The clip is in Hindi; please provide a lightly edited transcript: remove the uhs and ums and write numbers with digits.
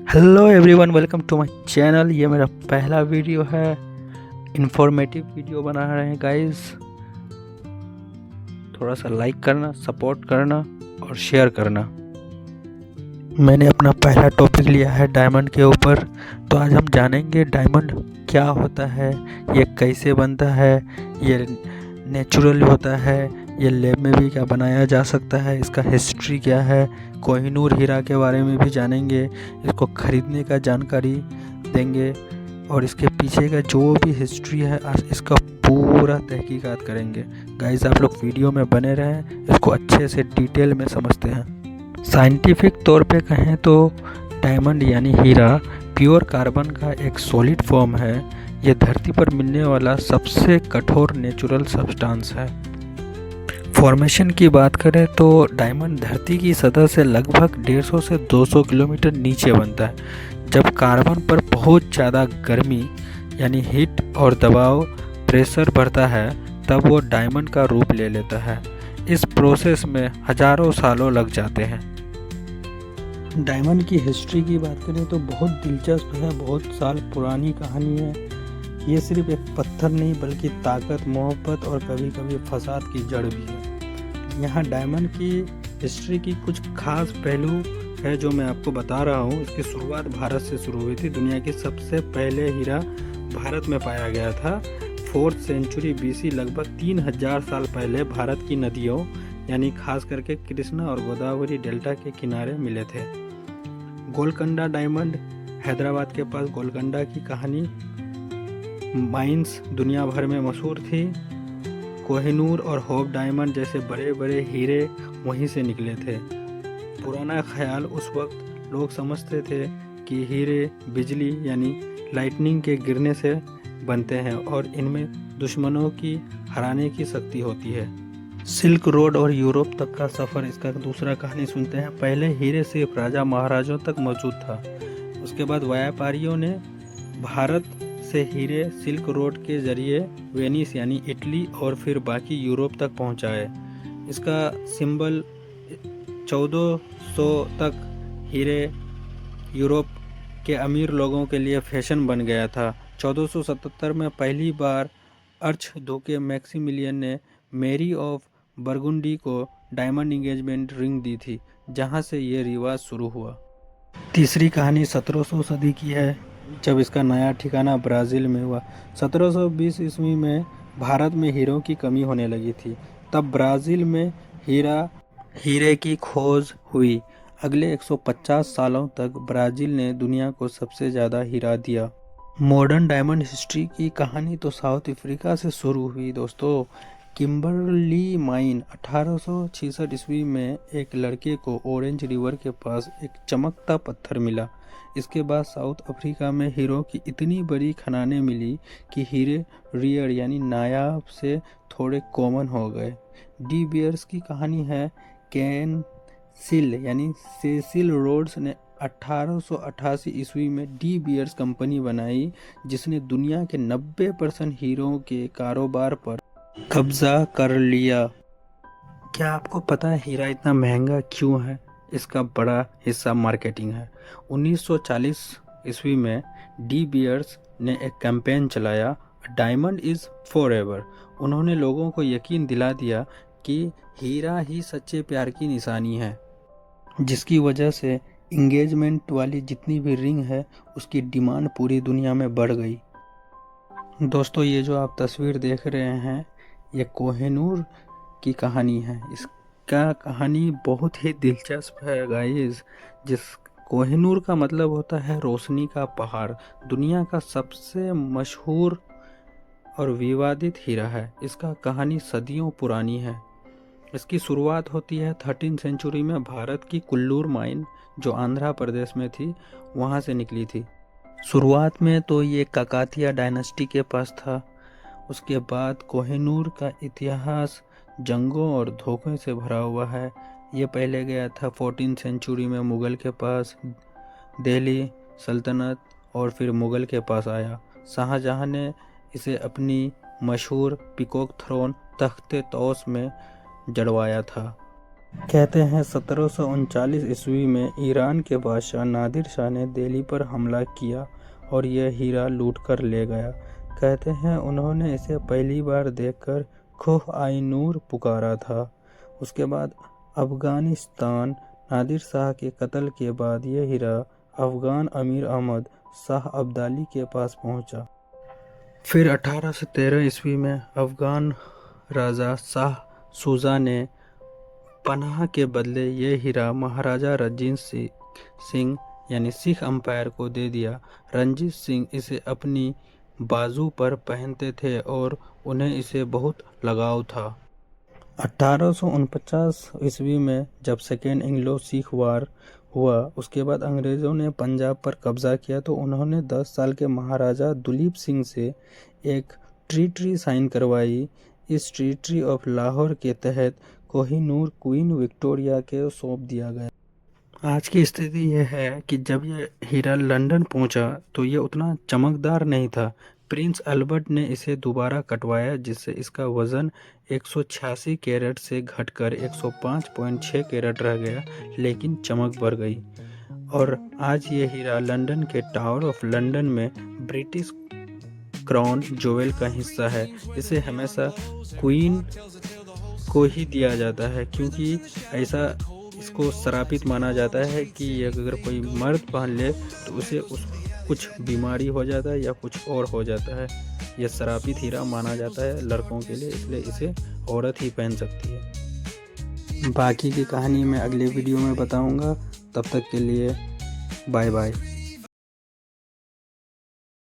Hello everyone, welcome to my channel. ये मेरा पहला वीडियो है। इंफॉर्मेटिव वीडियो बना रहे हैं गाइस। थोड़ा सा लाइक करना, सपोर्ट करना और शेयर करना। मैंने अपना पहला टॉपिक लिया है डायमंड के ऊपर। तो आज हम जानेंगे डायमंड क्या होता है, ये कैसे बनता है, ये नेचुरल होता है, ये लैब में भी क्या बनाया जा सकता है, इसका हिस्ट्री क्या है, कोहिनूर हीरा के बारे में भी जानेंगे, इसको ख़रीदने का जानकारी देंगे और इसके पीछे का जो भी हिस्ट्री है इसका पूरा तहकीकात करेंगे। गाइस, आप लोग वीडियो में बने रहें, इसको अच्छे से डिटेल में समझते हैं। साइंटिफिक तौर पे कहें तो डायमंड यानी हीरा प्योर कार्बन का एक सॉलिड फॉर्म है। ये धरती पर मिलने वाला सबसे कठोर नेचुरल सब्सटेंस है। फॉर्मेशन की बात करें तो डायमंड धरती की सतह से लगभग 150 से 200 किलोमीटर नीचे बनता है। जब कार्बन पर बहुत ज़्यादा गर्मी यानी हीट और दबाव प्रेशर बढ़ता है तब वो डायमंड का रूप ले लेता है। इस प्रोसेस में हजारों सालों लग जाते हैं। डायमंड की हिस्ट्री की बात करें तो बहुत दिलचस्प है, बहुत साल पुरानी कहानी है। ये सिर्फ एक पत्थर नहीं बल्कि ताकत, मोहब्बत और कभी कभी फसाद की जड़ भी है। यहाँ डायमंड की हिस्ट्री की कुछ खास पहलू है जो मैं आपको बता रहा हूँ। इसकी शुरुआत भारत से शुरू हुई थी। दुनिया की सबसे पहले हीरा भारत में पाया गया था। 4th सेंचुरी BC, लगभग 3000 साल पहले भारत की नदियों यानी खास करके कृष्णा और गोदावरी डेल्टा के किनारे मिले थे। गोलकोंडा डायमंड, हैदराबाद के पास गोलकोंडा की कहानी माइंस दुनिया भर में मशहूर थी। कोहिनूर और होप डायमंड जैसे बड़े बड़े हीरे वहीं से निकले थे। पुराना ख्याल, उस वक्त लोग समझते थे कि हीरे बिजली यानी लाइटनिंग के गिरने से बनते हैं और इनमें दुश्मनों की हराने की शक्ति होती है। सिल्क रोड और यूरोप तक का सफ़र, इसका दूसरा कहानी सुनते हैं। पहले हीरे सिर्फ राजा महाराजाओं तक मौजूद था। उसके बाद व्यापारियों ने भारत से हीरे सिल्क रोड के जरिए वेनिस यानी इटली और फिर बाकी यूरोप तक पहुंचाए। इसका सिंबल 1400 तक हीरे यूरोप के अमीर लोगों के लिए फैशन बन गया था। 1477 में पहली बार आर्चड्यूक मैक्सिमिलियन ने मैरी ऑफ बरगुंडी को डायमंड एंगेजमेंट रिंग दी थी, जहां से ये रिवाज शुरू हुआ। तीसरी कहानी 1700 सदी की है, जब इसका नया ठिकाना ब्राज़ील में हुआ। 1720 ईस्वी में भारत में हीरों की कमी होने लगी थी। तब ब्राज़ील में हीरे की खोज हुई। अगले 150 सालों तक ब्राज़ील ने दुनिया को सबसे ज़्यादा हीरा दिया। मॉडर्न डायमंड हिस्ट्री की कहानी तो साउथ अफ्रीका से शुरू हुई दोस्तों। किम्बरली माइन 1866 ईस्वी में एक लड़के को ऑरेंज रिवर के पास एक चमकता पत्थर मिला। इसके बाद साउथ अफ्रीका में हीरों की इतनी बड़ी खदानें मिली कि हीरे रियर यानी नायाब से थोड़े कॉमन हो गए। डी बियर्स की कहानी है। कैन सिल यानी सेसिल रोड्स ने 1888 ईस्वी में डी बियर्स कंपनी बनाई, जिसने दुनिया के 90% हीरों के कारोबार पर कब्जा कर लिया। क्या आपको पता है हीरा इतना महंगा क्यों है? इसका बड़ा हिस्सा मार्केटिंग है। 1940 ईस्वी में डी बियर्स ने एक कैंपेन चलाया, डायमंड इज़ फॉरएवर। उन्होंने लोगों को यकीन दिला दिया कि हीरा ही सच्चे प्यार की निशानी है, जिसकी वजह से इंगेजमेंट वाली जितनी भी रिंग है उसकी डिमांड पूरी दुनिया में बढ़ गई। दोस्तों, ये जो आप तस्वीर देख रहे हैं ये कोहिनूर की कहानी है। इसका कहानी बहुत ही दिलचस्प है गाइस। जिस कोहिनूर का मतलब होता है रोशनी का पहाड़। दुनिया का सबसे मशहूर और विवादित हीरा है। इसका कहानी सदियों पुरानी है। इसकी शुरुआत होती है 13th सेंचुरी में। भारत की कुल्लूर माइन जो आंध्र प्रदेश में थी वहाँ से निकली थी। शुरुआत में तो ये काकातिया डायनेस्टी के पास था। उसके बाद कोहिनूर का इतिहास जंगों और धोखे से भरा हुआ है। ये पहले गया था 14th सेंचुरी में मुग़ल के पास, दिल्ली सल्तनत, और फिर मुग़ल के पास आया। शाहजहां ने इसे अपनी मशहूर पीकॉक थ्रोन तख्ते तौस में जड़वाया था। कहते हैं 1739 ईस्वी में ईरान के बादशाह नादिर शाह ने दिल्ली पर हमला किया और यह हीरा लूट कर ले गया। कहते हैं उन्होंने इसे पहली बार देखकर खोह-आई-नूर पुकारा था। उसके बाद अफगानिस्तान नादिर शाह के कत्ल के बाद यह हीरा अफगान अमीर अहमद शाह अब्दाली के पास पहुंचा। फिर 1813 ईस्वी में अफगान राजा शाह शुजा ने पनाह के बदले ये हीरा महाराजा रंजीत सिंह यानी सिख अंपायर को दे दिया। रंजीत सिंह इसे अपनी बाजू पर पहनते थे और उन्हें इसे बहुत लगाव था। 1849 ईस्वी में जब सेकेंड एंग्लो सिख वार हुआ, उसके बाद अंग्रेज़ों ने पंजाब पर कब्जा किया तो उन्होंने 10 साल के महाराजा दुलीप सिंह से एक ट्रीटी साइन करवाई। इस ट्रीटी ऑफ लाहौर के तहत कोहिनूर क्वीन विक्टोरिया के सौंप दिया गया। आज की स्थिति यह है कि जब यह हीरा लंदन पहुंचा तो यह उतना चमकदार नहीं था। प्रिंस अल्बर्ट ने इसे दोबारा कटवाया जिससे इसका वज़न 186 कैरेट से घटकर 105.6 कैरेट रह गया, लेकिन चमक बढ़ गई। और आज ये हीरा लंदन के टावर ऑफ लंदन में ब्रिटिश क्राउन ज्वेल का हिस्सा है। इसे हमेशा क्वीन को ही दिया जाता है क्योंकि ऐसा इसको श्रापित माना जाता है कि अगर कोई मर्द पहन ले तो उसे कुछ बीमारी हो जाता है या कुछ और हो जाता है। यह श्रापित हीरा माना जाता है लड़कों के लिए, इसलिए इसे औरत ही पहन सकती है। बाकी की कहानी मैं अगले वीडियो में बताऊंगा। तब तक के लिए बाय बाय।